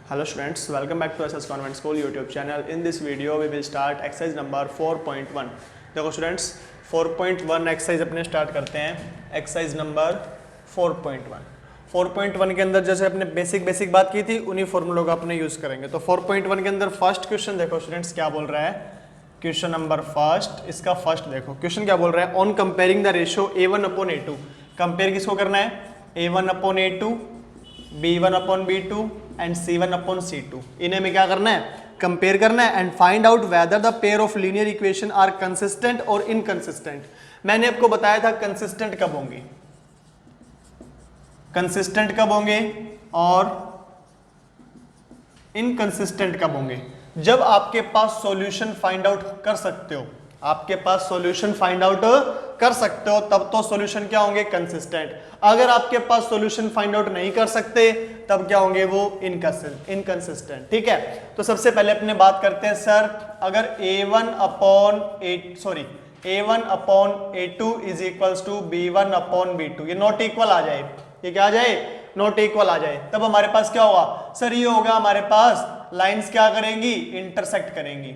Hello students, welcome back to SS Convent School YouTube channel. In this video we will start exercise number 4.1. देखो students 4.1 exercise अपने start करते हैं. Exercise number 4.1. 4.1 के अंदर जैसे अपने बेसिक बात की थी उन्हीं फॉर्मूलों का अपने यूज करेंगे. तो 4.1 के अंदर फर्स्ट क्वेश्चन देखो स्टूडेंट्स क्या बोल रहा है. क्वेश्चन नंबर फर्स्ट, इसका फर्स्ट देखो क्वेश्चन क्या बोल रहा है. On comparing the ratio A1/A2. Compare किसको करना है? A1/A2, B1/B2 and C1/C2. इन्हें में क्या करना है? कंपेयर करना है and find out whether the pair of linear equation are consistent और इनकंसिस्टेंट. मैंने आपको बताया था कंसिस्टेंट कब होंगे, कंसिस्टेंट कब होंगे और इनकंसिस्टेंट कब होंगे. जब आपके पास सॉल्यूशन फाइंड आउट कर सकते हो, आपके पास सॉल्यूशन फाइंड आउट कर सकते हो तब तो सॉल्यूशन क्या होंगे? कंसिस्टेंट. अगर आपके पास सॉल्यूशन फाइंड आउट नहीं कर सकते तब क्या होंगे? वो इनकंसिस्टेंट. ठीक है, तो सबसे पहले अपने बात करते हैं सर, अगर A1/A2 is equals to B1/B2 ये नॉट इक्वल आ जाए, ये क्या आ जाए? नॉट इक्वल आ जाए, तब हमारे पास क्या होगा सर? ये होगा हमारे पास लाइंस क्या करेंगी? इंटरसेक्ट करेंगी.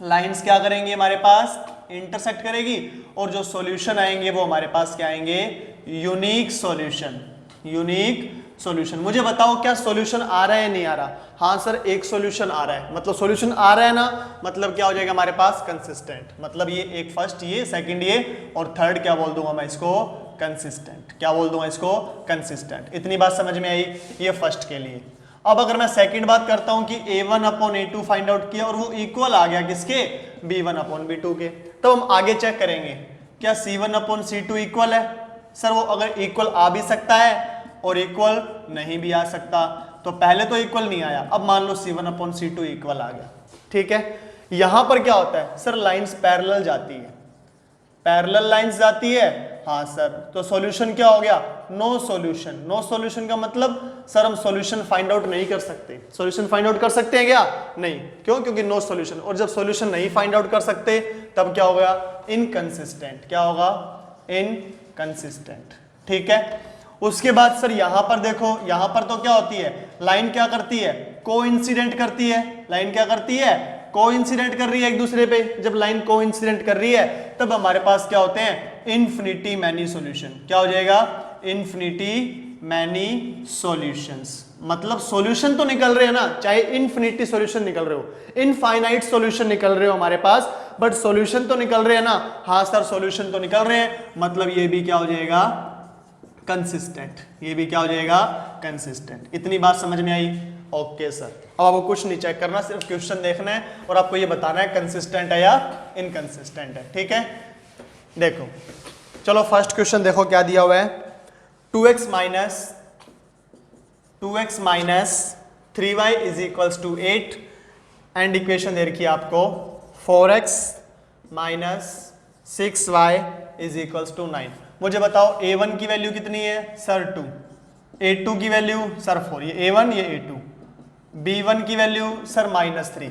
लाइंस क्या करेंगी? हमारे पास इंटरसेक्ट करेगी और जो सॉल्यूशन आएंगे वो हमारे पास क्या आएंगे? Unique solution. Unique solution. मुझे बताओ क्या सॉल्यूशन आ रहा है नहीं आ रहा? हाँ सर एक सॉल्यूशन आ रहा है. मतलब सॉल्यूशन आ रहा है ना, मतलब क्या हो जाएगा हमारे पास? कंसिस्टेंट. मतलब ये एक फर्स्ट, ये सेकंड, ये और थर्ड क्या बोल दूंगा मैं इसको? कंसिस्टेंट. क्या बोल दूंगा इसको? कंसिस्टेंट. इतनी बात समझ में आई? ये फर्स्ट के लिए. अब अगर मैं सेकंड बात करता हूं कि A1/A2 फाइंड आउट किया और वो इक्वल आ गया किसके? B1/B2 के, तो हम आगे चेक करेंगे क्या C1/C2 इक्वल है. सर वो अगर इक्वल आ भी सकता है और इक्वल नहीं भी आ सकता. तो पहले तो इक्वल नहीं आया, अब मान लो C1/C2 इक्वल आ गया. ठीक है, यहां पर क्या होता है सर? लाइंस पैरेलल जाती है, पैरेलल लाइंस जाती है. हाँ सर, तो सॉल्यूशन क्या हो गया? No solution. नो सॉल्यूशन का मतलब सर हम सॉल्यूशन फाइंड आउट नहीं कर सकते. सॉल्यूशन फाइंड आउट कर सकते हैं क्या? नहीं. क्यों? क्योंकि नो सॉल्यूशन. और जब सॉल्यूशन नहीं फाइंड आउट कर सकते तब क्या होगा? इनकंसिस्टेंट. क्या होगा? इनकंसिस्टेंट. ठीक है, उसके बाद सर यहां पर देखो, यहां पर तो क्या होती है? लाइन क्या करती है? कोइंसिडेंट करती है. लाइन क्या करती है? कोइंसिडेंट कर रही है एक दूसरे पे. जब लाइन कोइंसिडेंट कर रही है तब हमारे पास क्या होते हैं? Infinity many solution. क्या हो जाएगा? Infinity many solutions. मतलब सॉल्यूशन तो निकल रहे हैं ना, चाहे इन्फिनिटी सॉल्यूशन निकल रहे हो, इनफाइनाइट सॉल्यूशन निकल रहे हो हमारे पास, बट सॉल्यूशन तो निकल रहे हैं ना. हाँ सर सॉल्यूशन तो निकल रहे हैं, मतलब ये भी क्या हो जाएगा? कंसिस्टेंट. ये भी क्या हो जाएगा? कंसिस्टेंट. इतनी बात समझ में आई? Okay sir. अब आपको कुछ नहीं चेक करना, सिर्फ क्वेश्चन देखना है और आपको ये बताना है कंसिस्टेंट है या इनकंसिस्टेंट है. ठीक है, देखो चलो फर्स्ट क्वेश्चन देखो क्या दिया हुआ है. 2x minus 3y is equals to 8 and equation दे रखी है आपको 4x minus 6y is equals to 9. मुझे बताओ A1 की वैल्यू कितनी है सर? 2. A2 की वैल्यू सर 4. ये A1 ये A2. B1 की वैल्यू सर -3.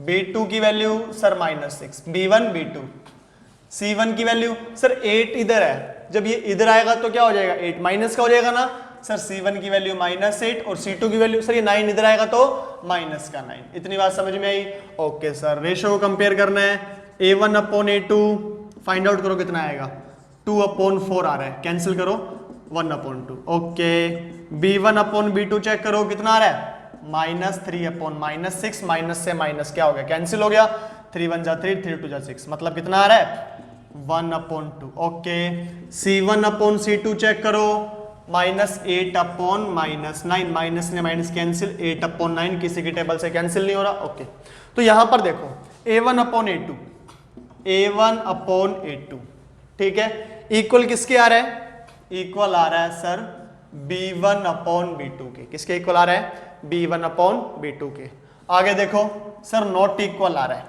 B2 की value sir -6. B1 B2. C1 की वैल्यू सर 8 इधर है, जब ये इधर आएगा तो क्या हो जाएगा? 8 माइनस का हो जाएगा ना सर. C1 की वैल्यू -8 और C2 की वैल्यू सर ये 9 इधर आएगा तो माइनस का 9. इतनी बात समझ में आई? Okay sir. रेशियो को कंपेयर करना है. A1/A2 फाइंड आउट करो कितना आएगा? 2/4 आ रहा है, कैंसिल करो 1/2. ओके. B1/B2 चेक करो कितना आ रहा है? -3/6. माइनस से माइनस क्या हो गया? कैंसिल हो गया. 3 1 जा 3, 3 2 जा 6, मतलब कितना आ रहा है? 1/2. ओके. C1/C2 चेक करो -8/9. माइनस ने माइनस कैंसिल, 8/9 किसी की टेबल से कैंसिल नहीं हो रहा. ओके, तो यहां पर देखो A1/A2, A1/A2 ठीक है, इक्वल किसके आ रहा है? इक्वल आ रहा है सर B1/B2 के. किसके इक्वल आ रहा है? B1/B2 के. आगे देखो सर नॉट इक्वल आ रहा है.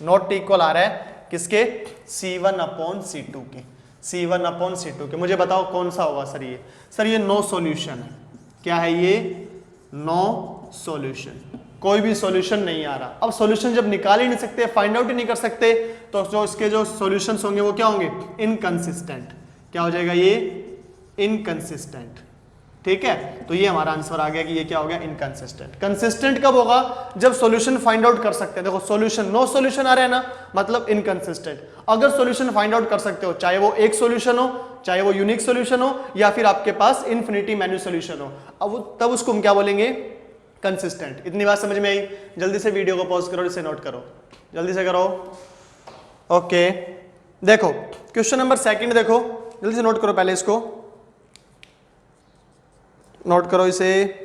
नॉट इक्वल आ रहा है किसके? C1/C2 के. C1/C2 के. मुझे बताओ कौन सा होगा सर ये? सर ये नो सॉल्यूशन है. क्या है ये? No solution. कोई भी सॉल्यूशन नहीं आ रहा. अब सॉल्यूशन जब निकाल ही नहीं सकते, फाइंड आउट ही नहीं कर सकते, तो जो इसके जो सॉल्यूशंस होंगे वो क्या होंगे? इनकंसिस्टेंट. क्या हो जाएगा ये? इनकंसिस्टेंट. ठीक है, तो ये हमारा आंसर आ गया कि ये क्या हो गया, इनकंसिस्टेंट। कंसिस्टेंट कब होगा, जब सॉल्यूशन फाइंड आउट कर सकते हैं। देखो सॉल्यूशन, नो सॉल्यूशन आ रहा है ना, मतलब इनकंसिस्टेंट। अगर सॉल्यूशन फाइंड आउट कर सकते हो, चाहे वो एक सॉल्यूशन हो, चाहे वो यूनिक सॉल्यूशन हो, या फिर आपके पास इन्फिनिटी मेन्यू सॉल्यूशन हो, अब तब उसको हम क्या बोलेंगे, कंसिस्टेंट। इतनी बात समझ में आई? जल्दी से वीडियो को पॉज करो, इसे नोट करो, जल्दी से करो। ओके, देखो क्वेश्चन नंबर सेकंड देखो, जल्दी से नोट करो, पहले इसको नोट करो इसे।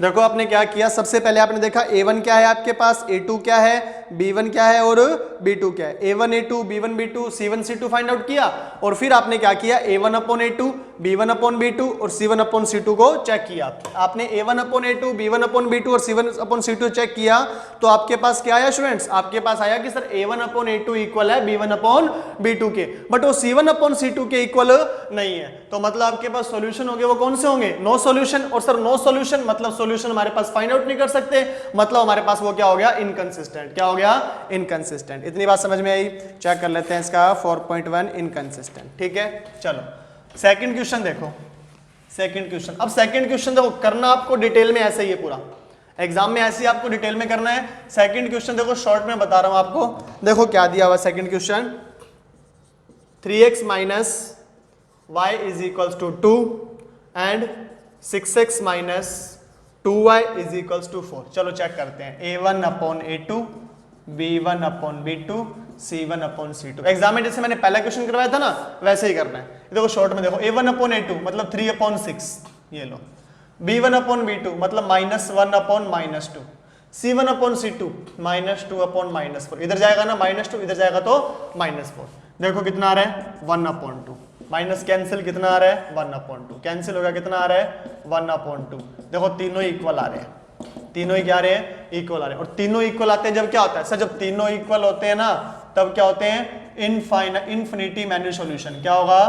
देखो आपने क्या किया, सबसे पहले आपने देखा A1 क्या है आपके पास, A2 क्या है, B1 क्या है और B2 क्या है। A1 A2 B1 B2 C1 C2 find out किया, और फिर आपने क्या किया, A1 upon A2 B1 upon B2 और C1 अपॉन C2 को चेक किया। आपने A1 upon A2 B1 upon B2 और C1 अपॉन C2 चेक किया, तो आपके पास क्या आया स्टूडेंट्स, आपके पास आया कि sir A1 upon A2 equal है B1 अपॉन B2 के, बट वो C1 अपॉन C2 के इक्वल नहीं है। तो मतलब आपके पास सॉल्यूशन होंगे, वो कौन से होंगे, नो सॉल्यूशन। और सर नो सॉल्यूशन मतलब सॉल्यूशन हमारे पास फाइंड आउट नहीं कर सकते, मतलब हमारे पास वो क्या हो गया, इनकंसिस्टेंट। क्या हो गया, इनकंसिस्टेंट। इतनी बात समझ में आई? चेक कर लेते हैं इसका 4.1 इनकंसिस्टेंट। ठीक है, चलो सेकंड क्वेश्चन देखो। सेकंड क्वेश्चन, अब सेकंड क्वेश्चन देखो, करना आपको डिटेल में ऐसे ही है, पूरा एग्जाम में ऐसे ही आपको डिटेल में करना है। सेकंड क्वेश्चन देखो, शॉर्ट में बता रहा हूं आपको। देखो क्या दिया हुआ second question, 3x minus y is equals to 2 and 6x minus 2y is equals to 4। चलो चेक करते हैं, A1 upon A2 B1 upon B2 C1 upon C2। Exam में जैसे मैंने पहला क्वेश्चन करवाया था ना, वैसे ही करना है। देखो शॉर्ट में देखो, A1 अपॉन A2 मतलब 3 अपॉन 6, ये लो। B1 अपॉन B2 मतलब -1 upon -2। C1 upon C2 -2 upon -4। इधर जाएगा ना -2, इधर जाएगा तो -4। देखो कितना आ रहा है, 1 अपॉन 2। माइनस कैंसिल, कितना आ रहा है, 1 अपॉन 2। कैंसिल होगा, कितना आ रहा है, 1 अपॉन 2। देखो तीनों इक्वल आ रहे हैं, तीनों ही क्या आ रहे हैं, इक्वल आ रहे हैं। और तीनों इक्वल आते हैं जब क्या होता है सर, जब तीनों इक्वल होते हैं ना, तब क्या होते हैं, इनफिनिटी मैन्यू सॉल्यूशन। क्या होगा,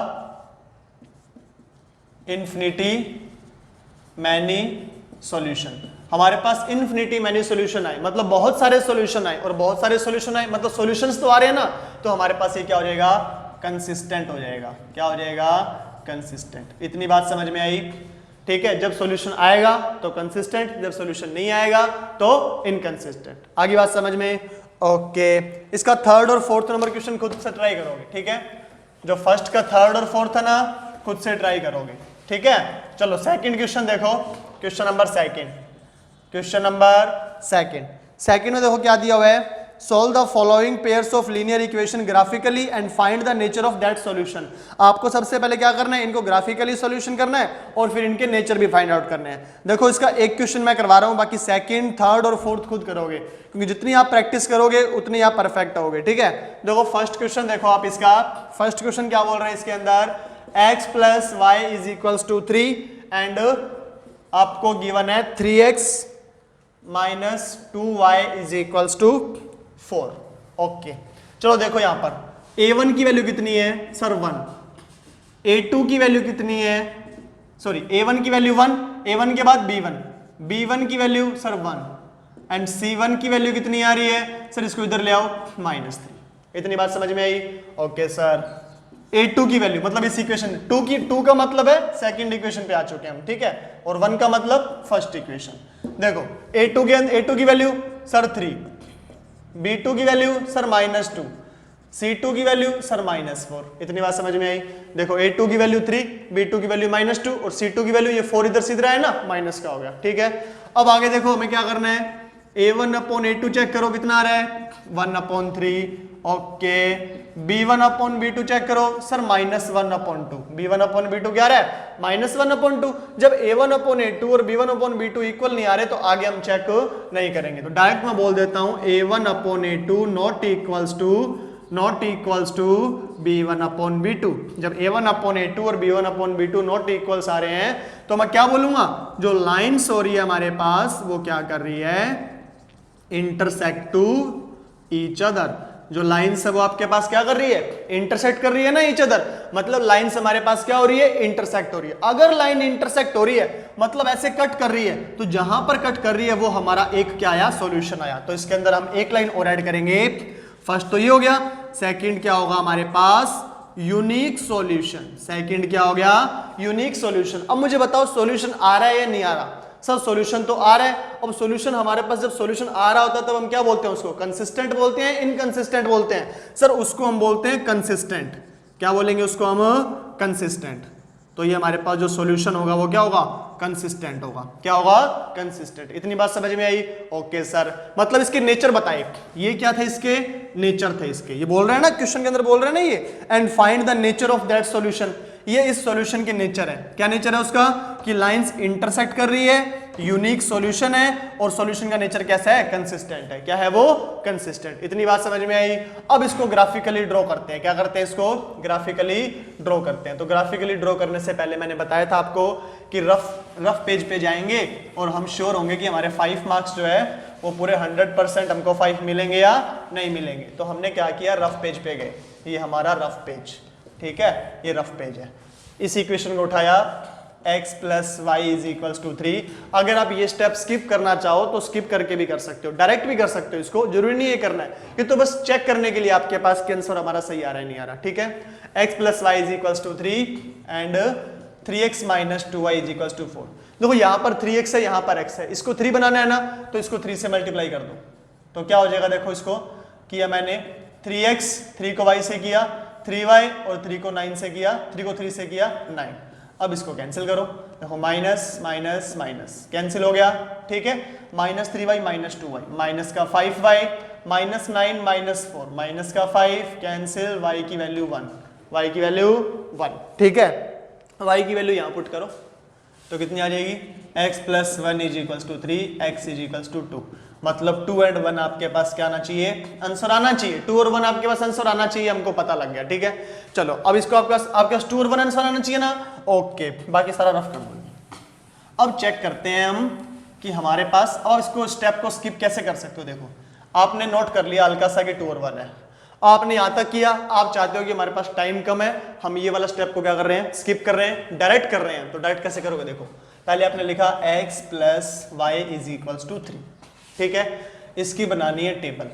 इनफिनिटी मैनी सॉल्यूशन। हमारे पास इनफिनिटी मैनी सॉल्यूशन आए मतलब बहुत सारे सॉल्यूशन आए, और बहुत सारे सॉल्यूशन आए मतलब सॉल्यूशंस तो आ रहे हैं ना, तो हमारे पास ये क्या हो जाएगा, कंसिस्टेंट हो जाएगा। क्या हो जाएगा, कंसिस्टेंट। इतनी बात समझ में आई? ठीक है, जब सॉल्यूशन आएगा तो कंसिस्टेंट, जब सॉल्यूशन नहीं आएगा तो इनकंसिस्टेंट। आगे बात समझ में? ओके, इसका थर्ड और फोर्थ नंबर क्वेश्चन खुद से ट्राई करोगे। ठीक है, जो फर्स्ट का थर्ड और फोर्थ है ना, खुद से ट्राई करोगे। ठीक है, चलो सेकंड क्वेश्चन देखो, question number second. Question number second में देखो क्या दिया हुआ है, solve the following pairs of linear equation graphically and find the nature of that solution। आपको सबसे पहले क्या करना है, इनको ग्राफिकली सॉल्यूशन करना है और फिर इनके नेचर भी फाइंड आउट करने हैं। देखो इसका एक क्वेश्चन मैं करवा रहा हूं, बाकी सेकंड, थर्ड और फोर्थ खुद करोगे, क्योंकि जितनी आप प्रैक्टिस करोगे उतनी आप परफेक्ट होगे। ठीक है, देखो फर्स्ट क्वेश्चन देखो आप, इसका फर्स्ट क्वेश्चन क्या बोल रहे हैं, इसके अंदर x plus Y is equals to 3 and आपको गिवन है 3x minus 2y is equals to 4। Okay, चलो देखो यहां पर A1 की वैल्यू कितनी है सर, 1। A2 की वैल्यू कितनी है, सॉरी A1 की वैल्यू 1, A1 के बाद B1 की वैल्यू सर 1 एंड C1 की वैल्यू कितनी आ रही है सर, इसको इधर ले आओ -3। इतनी बात समझ में आई? ओके सर, A2 की वैल्यू मतलब इस इक्वेशन 2 का मतलब है सेकंड इक्वेशन पे आ चुके हैं हम। ठीक है, और 1 का मतलब फर्स्ट इक्वेशन। देखो A2 की वैल्यू सर 3, B2 की वैल्यू सर -2, C2 की वैल्यू सर -4। इतनी बात समझ में आई? देखो A2 की वैल्यू 3, B2 की वैल्यू -2 और C2 की वैल्यू ये 4 इधर सीधा है ना, माइनस का हो गया। ठीक है, अब आगे देखो हमें क्या करना है, A1 अपॉन A2 चेक करो कितना आ रहा है, 1 upon 3। Okay, B1 upon B2 check करो sir -1 upon 2। B1 upon B2 क्या आ रहा है, -1 अपॉन 2। जब A1 अपॉन A2 और B1 अपॉन B2 इक्वल नहीं आ रहे तो आगे हम चेक नहीं करेंगे, तो डायरेक्ट मैं बोल देता हूं A1 upon A2 not equals to B1 upon B2। जब A1 अपॉन A2 और B1 upon B2 not equals आ रहे हैं तो मैं क्या बोलूंगा, जो लाइन्स हो रही है हमारे पास वो क्या कर रही है, इंटरसेक्ट टू ईच अदर। जो लाइन्स है वो आपके पास क्या कर रही है, इंटरसेक्ट कर रही है ना ईच अदर, मतलब लाइन्स हमारे पास क्या हो रही है, इंटरसेक्ट हो रही है। अगर लाइन इंटरसेक्ट हो रही है मतलब ऐसे कट कर रही है, तो जहां पर कट कर रही है वो हमारा एक क्या आया, सॉल्यूशन आया। तो इसके अंदर हम एक लाइन और ऐड करेंगे। फर्स्ट तो ये हो गया, सेकंड क्या होगा हमारे पास, यूनिक सॉल्यूशन। सेकंड क्या हो गया? Unique solution. अब मुझे बताओ सॉल्यूशन आ रहा है या नहीं आ रहा? सर सॉल्यूशन तो आ रहा है। अब सॉल्यूशन हमारे पास जब सॉल्यूशन आ रहा होता है तब हम क्या बोलते हैं उसको? कंसिस्टेंट बोलते हैं, इनकंसिस्टेंट बोलते हैं? सर उसको हम बोलते हैं कंसिस्टेंट। क्या बोलेंगे उसको हम? कंसिस्टेंट। तो ये हमारे पास जो सॉल्यूशन होगा वो क्या होगा? कंसिस्टेंट होगा। क्या होगा? कंसिस्टेंट। इतनी बात समझ में आई? Okay sir. मतलब इसके नेचर बताइए, ये क्या थे इसके? नेचर थे इसके। ये बोल रहे हैं ना क्वेश्चन के अंदर, बोल रहे हैं ना ये, and find the nature of that solution. ये इस सॉल्यूशन के नेचर है। क्या नेचर है उसका? कि लाइंस इंटरसेक्ट कर रही है, यूनिक सॉल्यूशन है, और सॉल्यूशन का नेचर कैसा है? कंसिस्टेंट है। क्या है वो? कंसिस्टेंट। इतनी बात समझ में आई? अब इसको ग्राफिकली ड्रॉ करते हैं। क्या करते हैं? इसको ग्राफिकली ड्रॉ करते हैं। तो ग्राफिकली ड्रॉ करने से पहले मैंने बताया था आपको कि रफ पेज पे जाएंगे और हम श्योर होंगे कि हमारे 5 मार्क्स जो है वो पूरे 100% हमको 5 मिलेंगे या नहीं मिलेंगे। तो हमने क्या किया? रफ पेज पे गए। ये हमारा रफ पेज, ठीक है, ये रफ पेज है। इस इक्वेशन को उठाया, x plus Y is equals to 3। अगर आप ये स्टेप स्किप करना चाहो तो स्किप करके भी कर सकते हो, डायरेक्ट भी कर सकते हो। इसको जरूरी नहीं है करना है, ये तो बस चेक करने के लिए आपके पास कि आंसर हमारा सही आ रहा है नहीं आ रहा। ठीक है, x plus Y is equals to 3 and 3x minus 2y is equals to 4। देखो यहाँ पर 3x है, यहाँ पर x है, इसको 3 बनाना है ना, तो इसको 3 से मल्टीप्लाई कर दो तो क्या हो जाएगा? देखो इसको किया मैंने, 3x, 3 को y से किया, 3y और 3 को 9 से किया, 3 को 3 से किया 9। अब इसको कैंसिल करो, देखो माइनस माइनस माइनस कैंसिल हो गया। ठीक है, minus 3y minus 2y, minus का 5y, माइनस 9 माइनस 4, माइनस का 5 कैंसिल, y की वैल्यू 1, y की वैल्यू 1। ठीक है, y की वैल्यू यहाँ पुट करो तो कितनी आ जाएगी? x plus 1 is equals to 3, x is equals to 2। मतलब 2 एंड 1 आपके पास क्या आना चाहिए? आंसर आना चाहिए। 2 और 1 आपके पास आंसर आना चाहिए, हमको पता लग गया। ठीक है, चलो अब इसको आपके पास 2 और 1 आंसर आना चाहिए ना। ओके, बाकी सारा रफ कर दो। अब चेक करते हैं हम कि हमारे पास, और इसको स्टेप को स्किप कैसे कर सकते हो। देखो आपने नोट कर लिया हल्का सा कि 2 और 1 है, आपने यहां तक किया। आप चाहते हो कि हमारे पास टाइम कम है, हम ये वाला स्टेप को क्या कर रहे हैं? स्किप कर रहे हैं, डायरेक्ट कर रहे हैं। तो डायरेक्ट कैसे करोगे? देखो पहले आपने लिखा x plus Y is equals to 3। ठीक है, इसकी बनानी है टेबल।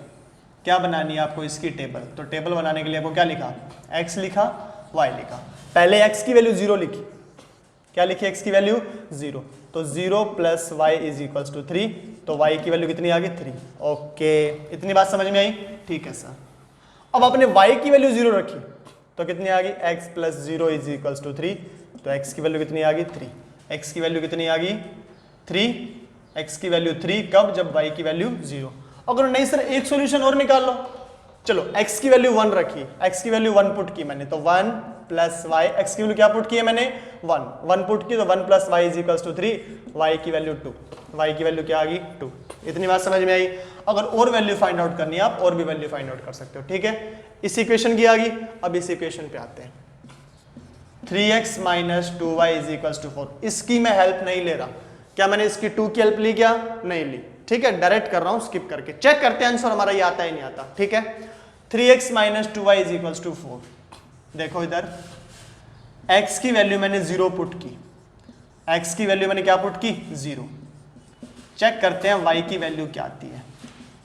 क्या बनानी है आपको? इसकी टेबल। तो टेबल बनाने के लिए आपको क्या लिखा? x लिखा, y लिखा। पहले x की वैल्यू 0 लिखी। क्या लिखी? x की वैल्यू 0। तो 0 plus Y is equals to 3, तो y की वैल्यू कितनी आ गई? 3। ओके, इतनी बात समझ में आई? ठीक है सर। अब आपने y की वैल्यू 0 रखी तो कितनी आ गई? x plus 0 is equals to 3, तो x की वैल्यू कितनी आ गई? 3। x की वैल्यू कितनी आ गई? 3। x की वैल्यू 3 कब? जब y की वैल्यू 0। अगर नहीं सर एक सॉल्यूशन और निकाल लो, चलो x की वैल्यू 1 रखी, x की वैल्यू 1 पुट की मैंने, तो 1 प्लस वाई, x की वैल्यू क्या पुट की है मैंने? 1 पुट की, तो 1 plus Y is equals to 3, y की वैल्यू 2, y की वैल्यू क्या आ गई? 2। इतनी बात समझ में आई? अगर और वैल्यू फाइंड आउट करनी है आप और भी वैल्यू फाइंड आउट कर सकते हो। ठीक है, इस इक्वेशन की आ गई। अब इस इक्वेशन पे आते हैं, 3x minus 2y is equals to 4। इसकी मैं हेल्प नहीं ले रहा। क्या मैंने इसकी 2 की हेल्प ली? क्या नहीं ली। ठीक है, डायरेक्ट कर रहा हूं स्किप करके। चेक करते हैं आंसर हमारा ये आता है नहीं आता। ठीक है, 3x minus 2y is equals to 4। देखो इधर x की वैल्यू मैंने 0 पुट की, x की वैल्यू मैंने क्या पुट की? 0। चेक करते हैं y की वैल्यू क्या आती है।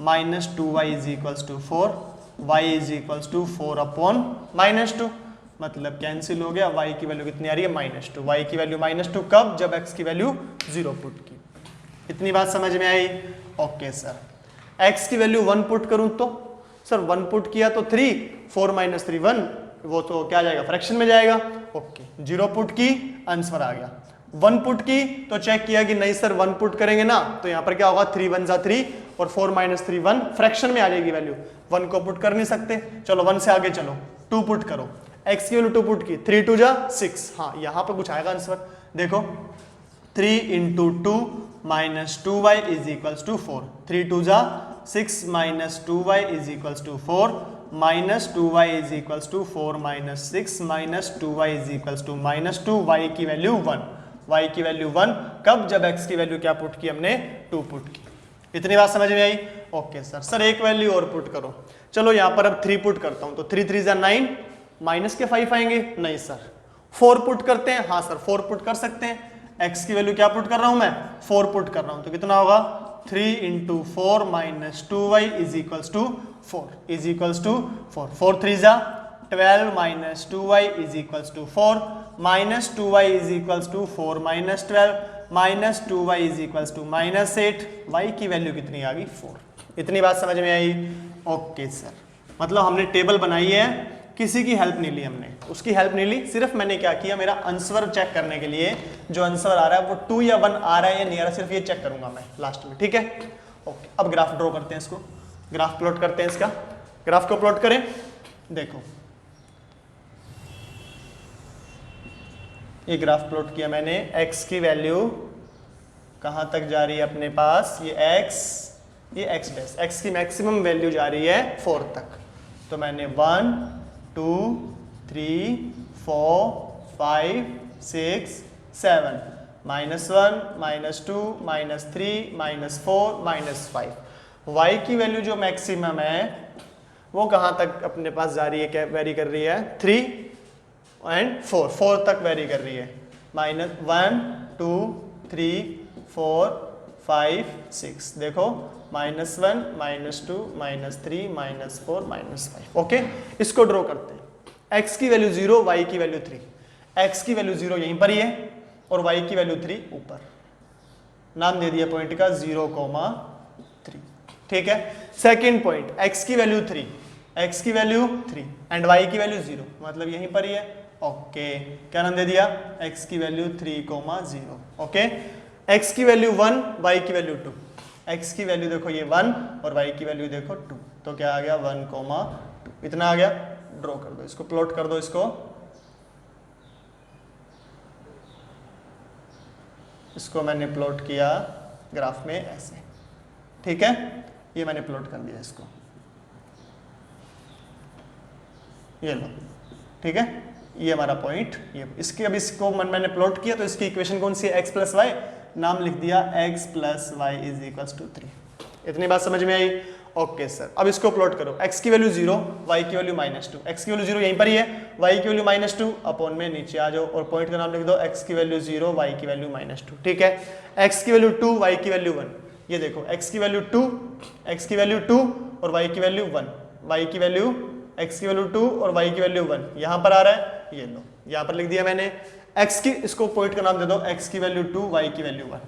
Minus 2y is equals to 4, y is equals to 4 upon minus 2, मतलब कैंसिल हो गया। y की वैल्यू कितनी आ रही है? माइनस 2। y की वैल्यू माइनस 2 कब? जब x की वैल्यू 0 पुट की। इतनी बात समझ में आई? Okay sir. x की वैल्यू 1 पुट करूं तो सर 1 पुट किया तो 3, 4 माइनस 3 1, वो तो क्या जाएगा? फ्रैक्शन में जाएगा। ओके, 0 पुट की, आंसर आ गया। 1 पुट की तो चेक किया कि नहीं सर 1 पुट करेंगे ना, तो यहाँ पर क्या होगा? 3 1 जा 3 और 4 माइनस 3 1, फ्रैक्शन में आ जाएगी वैल्यू। 1 को पुट कर नहीं सकते, चलो 1 से आगे चलो, 2 पुट करो। x की वैल्यू 2 पुट की, 3 2 जा 6। हाँ, यहाँ पर कुछ आएगा आंसर। देखो 3 into 2 minus 2y is equals to 4, 3 2 जा 6 minus 2y is equals to 4, minus 2y is equals to 4 minus 6 minus 2y is equals to minus 2, y की वैल्यू 1, y की वैल्यू 1 कब? जब x की वैल्यू क्या पुट की हमने? 2 पुट की। इतनी बात समझ में आई? Okay sir. सर एक वैल्यू और पुट करो, चलो यहाँ पर अब 3 पुट करता हूँ, तो 3 3 जा 9, माइनस के 5 आएंगे? नहीं सर। 4 पुट करते हैं? हाँ सर 4 पुट कर सकते हैं। x की वैल्यू क्या पुट कर रहा हूं मैं? 4 पुट कर रहा हूं, तो कितना होगा? 3 into 4 minus 2y is equals to 4 is equals to 4, 4 3 जा 12 minus 2y is equals to 4, minus 2y is equals to 4 minus 12, minus 2y is equals to minus 8, y की वैल्यू कितनी आ गई 4। इतनी बात समझ में आई? ओके सर, मतलब हमने टेबल बनाई है, किसी की हेल्प नहीं ली हमने, उसकी हेल्प नहीं ली, सिर्फ मैंने क्या किया, मेरा आंसर चेक करने के लिए जो आंसर आ रहा है वो 2 या 1 आ रहा है या नहीं आ रहा, सिर्फ ये चेक करूंगा मैं लास्ट में। ठीक है, ओके। अब ग्राफ ड्रॉ करते हैं, इसको ग्राफ प्लॉट करते हैं, इसका ग्राफ को प्लॉट करें। देखो ये ग्राफ प्लॉट किया मैंने, x की वैल्यू कहां तक जा रही है अपने पास, ये x डैश, x की मैक्सिमम वैल्यू जा रही है 4 तक, तो मैंने 1 2 3 4 5 6 7 -1 -2 -3 -4 -5, y की वैल्यू जो मैक्सिमम है वो कहां तक अपने पास जा रही है, क्या वेरी कर रही है, 3 एंड 4 तक वेरी कर रही है, -1 2 3 4 5 6, देखो -1 -2 -3 -4 -5। ओके, इसको ड्रॉ करते हैं। x की वैल्यू 0, y की वैल्यू 3, x की वैल्यू 0 यहीं पर ही है और y की वैल्यू 3 ऊपर, नाम दे दिया पॉइंट का 0,3। ठीक है, सेकंड पॉइंट, x की वैल्यू 3, x की वैल्यू 3 एंड y की वैल्यू 0, मतलब यहीं पर ही है। ओके, क्या नाम दे दिया, x की वैल्यू 3,0। ओके, x की वैल्यू 1, y की वैल्यू 2, x की वैल्यू देखो ये 1 और y की वैल्यू देखो 2, तो क्या आ गया 1,2, इतना आ गया। ड्रॉ कर दो इसको, प्लॉट कर दो इसको मैंने प्लॉट किया ग्राफ में ऐसे। ठीक है, ये मैंने प्लॉट कर दिया इसको, ये लो। ठीक है, ये हमारा पॉइंट, ये इसके, अब इसको मैंने प्लॉट किया तो इसकी इक्वेशन कौन सी है, x प्लस वाई, नाम लिख दिया x plus Y is equals to 3। इतनी बात समझ में आई? ओके सर, अब इसको प्लॉट करो, x की वैल्यू 0, y की वैल्यू -2, x की वैल्यू 0 यहीं पर ही है, y की वैल्यू -2, अपॉन में नीचे आ जाओ और पॉइंट का नाम लिख दो, x की वैल्यू 0, y की वैल्यू -2। ठीक है, x की वैल्यू 2, y की वैल्यू 1, ये देखो x की वैल्यू 2, x की वैल्यू 2 और y की वैल्यू 1, y की वैल्यू, x की वैल्यू 2 और y की वैल्यू 1, यहां पर आ रहा है, ये लो यहां पर लिख दिया मैंने। x की, इसको पॉइंट का नाम दे दो, x की वैल्यू 2, y की वैल्यू 1,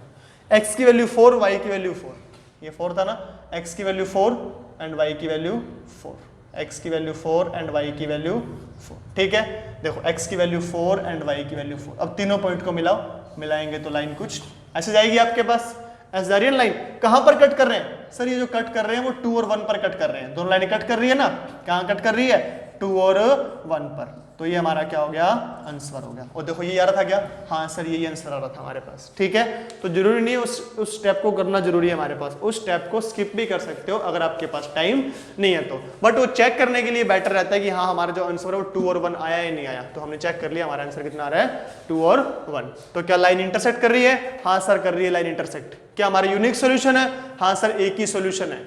x की वैल्यू 4, y की वैल्यू 4, ये 4 था ना, x की वैल्यू 4 एंड y की वैल्यू 4, x की वैल्यू 4 एंड y की वैल्यू 4। ठीक है, देखो x की वैल्यू 4 एंड y की वैल्यू 4, अब तीनों पॉइंट को मिलाओ, मिलाएंगे तो लाइन कुछ ऐसे जाएगी आपके पास, ऐसे जा रही है लाइन। कहां पर कट कर रहे हैं सर, ये जो कट कर रहे हैं वो 2 और 1 पर कट कर रहे हैं, दोनों लाइनें कट कर रही है ना, कहां कट कर रही है, 2 और 1 पर, तो ये हमारा क्या हो गया, आंसर हो गया। और देखो ये आ रहा था क्या, हाँ सर यही आंसर आ रहा था हमारे पास। ठीक है, तो जरूरी नहीं है उस स्टेप को करना जरूरी है हमारे पास, उस स्टेप को स्किप भी कर सकते हो अगर आपके पास टाइम नहीं है तो, बट वो चेक करने के लिए बेटर रहता है कि हाँ हमारा जो आंसर है वो 2 और 1 आया या नहीं आया, तो हमने चेक कर लिया हमारा आंसर कितना आ रहा है, 2 और 1। तो क्या लाइन इंटरसेक्ट कर रही है, हाँ सर कर रही है लाइन इंटरसेक्ट। क्या हमारा यूनिक सोल्यूशन है, हाँ सर एक ही सोल्यूशन है।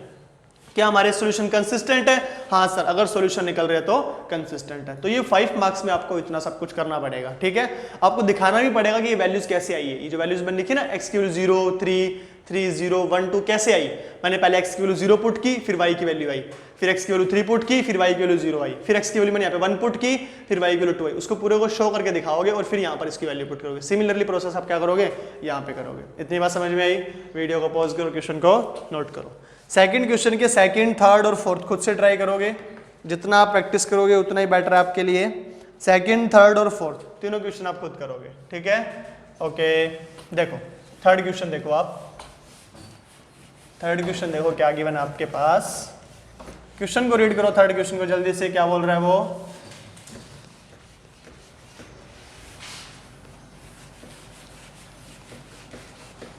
क्या हमारे सॉल्यूशन कंसिस्टेंट है, हाँ सर अगर सॉल्यूशन निकल रहे तो कंसिस्टेंट है। तो ये 5 मार्क्स में आपको इतना सब कुछ करना पड़ेगा। ठीक है, आपको दिखाना भी पड़ेगा कि ये वैल्यूज कैसे आई है, ये जो वैल्यूज मैंने लिखी ना, x की वैल्यू 0 3 3 0 1 2 कैसे आई, मैंने पहले x की वैल्यू 0 पुट की, फिर y की वैल्यू आई, फिर x की वैल्यू 3 पुट की, फिर y की वैल्यू 0 आई, फिर x की वैल्यू मैंने यहाँ पे 1 पुट की, फिर y की वैल्यू 2 आई, उसको पूरे को शो करके दिखाओगे और फिर यहाँ पर इसकी वैल्यू पुट करोगे। सिमिलरली प्रोसेस आप क्या करोगे, यहाँ पे करोगे। इतनी बात समझ में आई? वीडियो को पॉज करो, क्वेश्चन को नोट करो। सेकंड क्वेश्चन के सेकंड, थर्ड और फोर्थ खुद से ट्राई करोगे, जितना आप प्रैक्टिस करोगे उतना ही बेटर है आपके लिए। सेकंड, थर्ड और फोर्थ तीनों क्वेश्चन आप खुद करोगे। ठीक है, ओके। देखो थर्ड क्वेश्चन, देखो आप थर्ड क्वेश्चन देखो क्या गिवन है आपके पास, क्वेश्चन को रीड करो, थर्ड क्वेश्चन को जल्दी से, क्या बोल रहा है वो।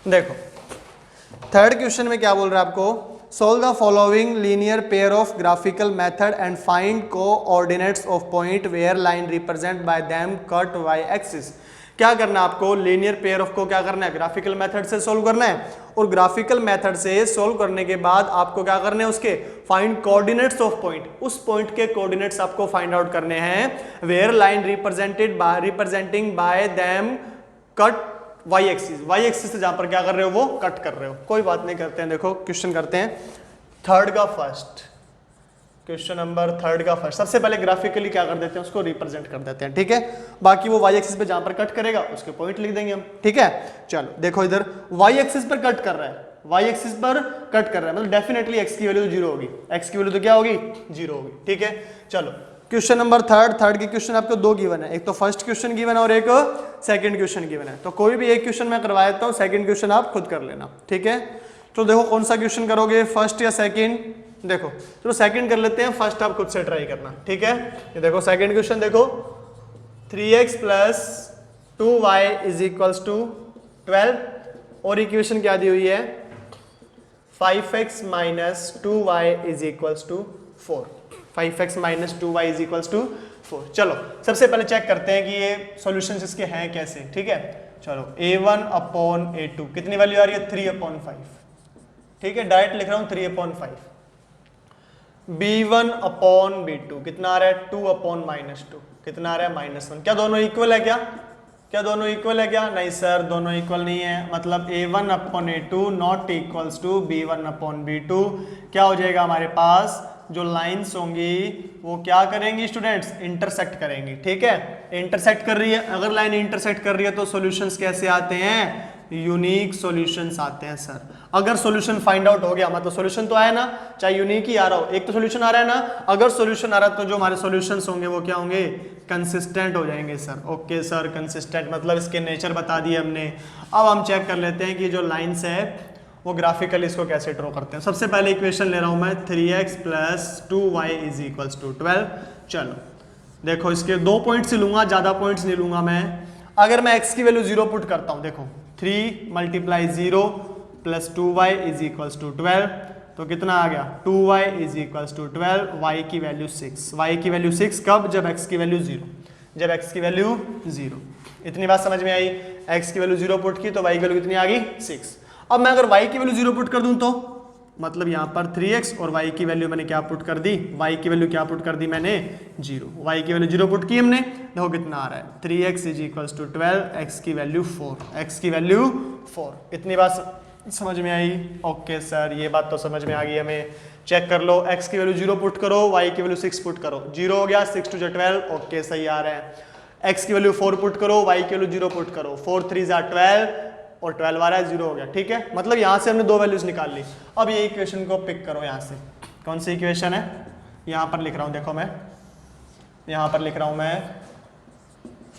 देखो थर्ड क्वेश्चन में क्या बोल रहा है आपको, solve the following linear pair of graphical method and find coordinates of point where line represent by them cut y axis. क्या करना है आपको, लीनियर पेयर ऑफ को क्या करना है, ग्राफिकल मेथड से सोल्व करना है, और ग्राफिकल मेथड से सोल्व करने के बाद आपको क्या करने हैं, उसके फाइंड कोऑर्डिनेट्स ऑफ पॉइंट, उस पॉइंट के कोऑर्डिनेट्स आपको फाइंड आउट करने हैं where line representing by them cut y axis से जहां पर क्या कर रहे हो वो कट कर रहे हो। कोई बात नहीं, करते हैं, देखो क्वेश्चन करते हैं। थर्ड का फर्स्ट, क्वेश्चन नंबर 3 का फर्स्ट। सबसे पहले ग्राफिकली क्या कर देते हैं, उसको रिप्रेजेंट कर देते हैं, ठीक है। बाकी वो वाई एक्सिस पे जहां पर कट करेगा उसके पॉइंट लिख देंगे हम, ठीक है। चलो देखो इधर वाई एक्सिस पर कट कर रहा है, वाई एक्सिस पर कट कर रहा है, मतलब डेफिनेटली एक्स की वैल्यू 0 होगी, एक्स की वैल्यू तो क्या होगी 0 होगी, ठीक है। चलो क्वेश्चन नंबर थर्ड के क्वेश्चन आपको 2 गिवन है, एक तो फर्स्ट क्वेश्चन गिवन है और एक सेकंड क्वेश्चन गिवन है। तो कोई भी एक क्वेश्चन मैं करवा देता हूँ, सेकंड क्वेश्चन आप खुद कर लेना, ठीक है। तो देखो कौन सा क्वेश्चन करोगे, फर्स्ट या सेकंड। देखो चलो सेकंड कर लेते हैं, फर्स्ट आप खुद से ट्राई करना, ठीक है। ये देखो सेकंड क्वेश्चन देखो, 3x plus 2y is equals to 12 और इक्वेशन क्या दी हुई है 5x minus 2y is equals to 4, 5x minus 2y is equals to 4। चलो सबसे पहले चेक करते हैं कि ये सॉल्यूशंस इसके हैं कैसे, ठीक है। चलो a1 अपॉन a2 कितनी वैल्यू आ रही है 3/5, ठीक है, डायरेक्ट लिख रहा हूं 3/5। b1 अपॉन b2 कितना आ रहा है 2/-2 कितना आ रहा है -1। क्या दोनों इक्वल है, क्या दोनों इक्वल है क्या, नहीं सर दोनों इक्वल नहीं है, मतलब a1 upon a2 not equals to b1 upon b2। क्या हो जाएगा हमारे पास, जो लाइंस होंगी वो क्या करेंगी स्टूडेंट्स, इंटरसेक्ट करेंगी, ठीक है। इंटरसेक्ट कर रही है, अगर लाइन इंटरसेक्ट कर रही है तो सॉल्यूशंस कैसे आते हैं, यूनिक सॉल्यूशंस आते हैं सर। अगर सॉल्यूशन फाइंड आउट हो गया, मतलब सॉल्यूशन तो आया ना, चाहे यूनिक ही आ रहा हो, एक तो सॉल्यूशन आ रहा है ना, अगर सॉल्यूशन आ रहा है तो जो हमारे सॉल्यूशंस होंगे वो क्या होंगे, कंसिस्टेंट हो जाएंगे सर। ओके सर कंसिस्टेंट मतलब इसके नेचर बता दिए हमने। अब हम चेक कर लेते हैं कि जो लाइंस है वो ग्राफिकली इसको कैसे ड्रॉ करते हैं। सबसे पहले इक्वेशन ले रहा हूं मैं 3x plus 2y is equals to 12। चलो देखो इसके 2 पॉइंट्स ही लूंगा, ज्यादा पॉइंट्स नहीं लूंगा मैं। अगर मैं x की वैल्यू 0 पुट करता हूं, देखो 3 × 0 plus 2y is equals to 12, तो कितना आ गया 2y is equals to 12, y की वैल्यू 6, y की वैल्यू 6 कब, जब x की वैल्यू 0, जब x की वैल्यू 0। इतनी बात समझ में आई, x की वैल्यू 0 पुट की तो y की वैल्यू कितनी आ गई 6। अब मैं अगर y की वैल्यू 0 पुट कर दूं तो मतलब यहां पर 3x और y की वैल्यू मैंने क्या पुट कर दी, y की वैल्यू क्या पुट कर दी मैंने 0, y की वैल्यू 0 पुट की हमने। देखो कितना आ रहा है 3x is equals to 12, x की वैल्यू 4, x की वैल्यू 4। इतनी बात समझ में आई, ओके सर ये बात तो समझ में आ गई हमें। चेक कर लो, x की वैल्यू 0 पुट करो, y की वैल्यू 6 पुट करो, 0 हो गया, 6 2 12, ओके सही आ रहा है। x की वैल्यू 4 पुट करो, y की वैल्यू 0 पुट करो, 4 3 12 और 12 आ रहा है 0 हो गया, ठीक है। मतलब यहां से हमने 2 वैल्यूज निकाल ली। अब ये इक्वेशन को पिक करो, यहां से कौन सी इक्वेशन है, यहां पर लिख रहा हूं, देखो मैं यहां पर लिख रहा हूं मैं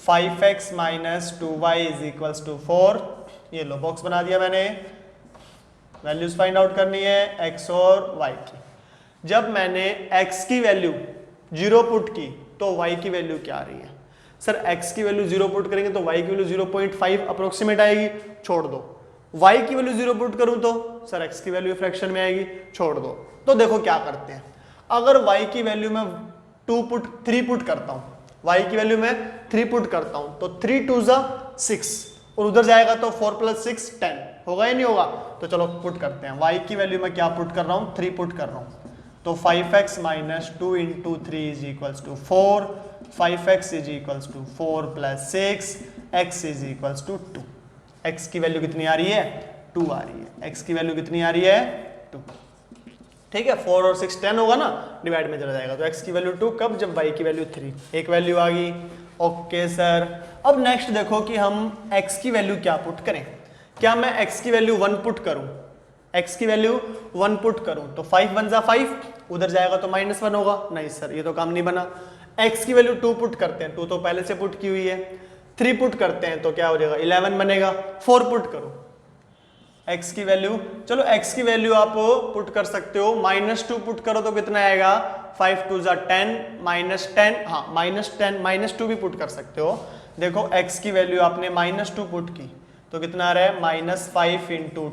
5x minus 2y is equals to 4। ये लो बॉक्स बना दिया मैंने, वैल्यूज फाइंड आउट करनी है x और y की। जब मैंने x की वैल्यू 0 पुट की तो y की वैल्यू क्या आ रही है, सर x की वैल्यू 0 पुट करेंगे तो y की वैल्यू 0.5 अप्रोक्सीमेट आएगी, छोड़ दो। y की वैल्यू 0 पुट करूं तो सर x की वैल्यू फ्रैक्शन में आएगी, छोड़ दो। तो देखो क्या करते हैं, अगर y की वैल्यू में 3 पुट करता हूं, y की वैल्यू में 3 पुट करता हूं तो 3 2 6 और उधर जाएगा तो 4 + 6 10 होगा या नहीं होगा। तो चलो पुट करते हैं, y की वैल्यू में क्या पुट कर रहा हूं 3 पुट कर रहा हूं, तो 5x minus 2 × 3 is equals to 4, 5x is equals to 4 + 6, x is equals to 2। x की वैल्यू कितनी आ रही है 2 आ रही है, x की वैल्यू कितनी आ रही है 2, ठीक है। 4 और 6 10 होगा ना, डिवाइड में चला जाएगा, तो x की वैल्यू 2 कब, जब y की वैल्यू 3, एक वैल्यू आ गई। ओके सर, अब नेक्स्ट देखो कि हम x की वैल्यू क्या पुट करें। क्या मैं x की वैल्यू 1 पुट करूं, x की वैल्यू 1 पुट करूं तो 5 1 5, उधर जाएगा तो -1 होगा, नहीं सर ये तो काम नहीं बना। x की वैल्यू 2 पुट करते हैं, 2 तो पहले से पुट की हुई है, 3 पुट करते हैं तो क्या हो जाएगा 11 बनेगा, 4 पुट करो x की वैल्यू, चलो x की वैल्यू आप पुट कर सकते हो, -2 पुट करो तो कितना आएगा 5 2 10 -10, हाँ -10 -2 भी पुट कर सकते हो। देखो x की वैल्यू आपने -2 पुट की तो कितना आ रहा है -5 × 2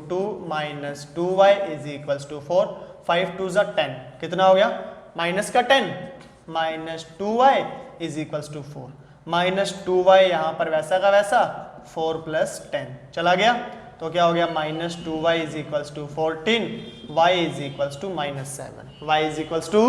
-2y इज इक्वल्स टू 4, 5 2 10 कितना हो गया -10 -2y is equals to 4, -2y यहाँ पर वैसा का वैसा 4 + 10 चला गया, तो क्या हो गया -2y is equals to 14, y is equals to -7, y is equals to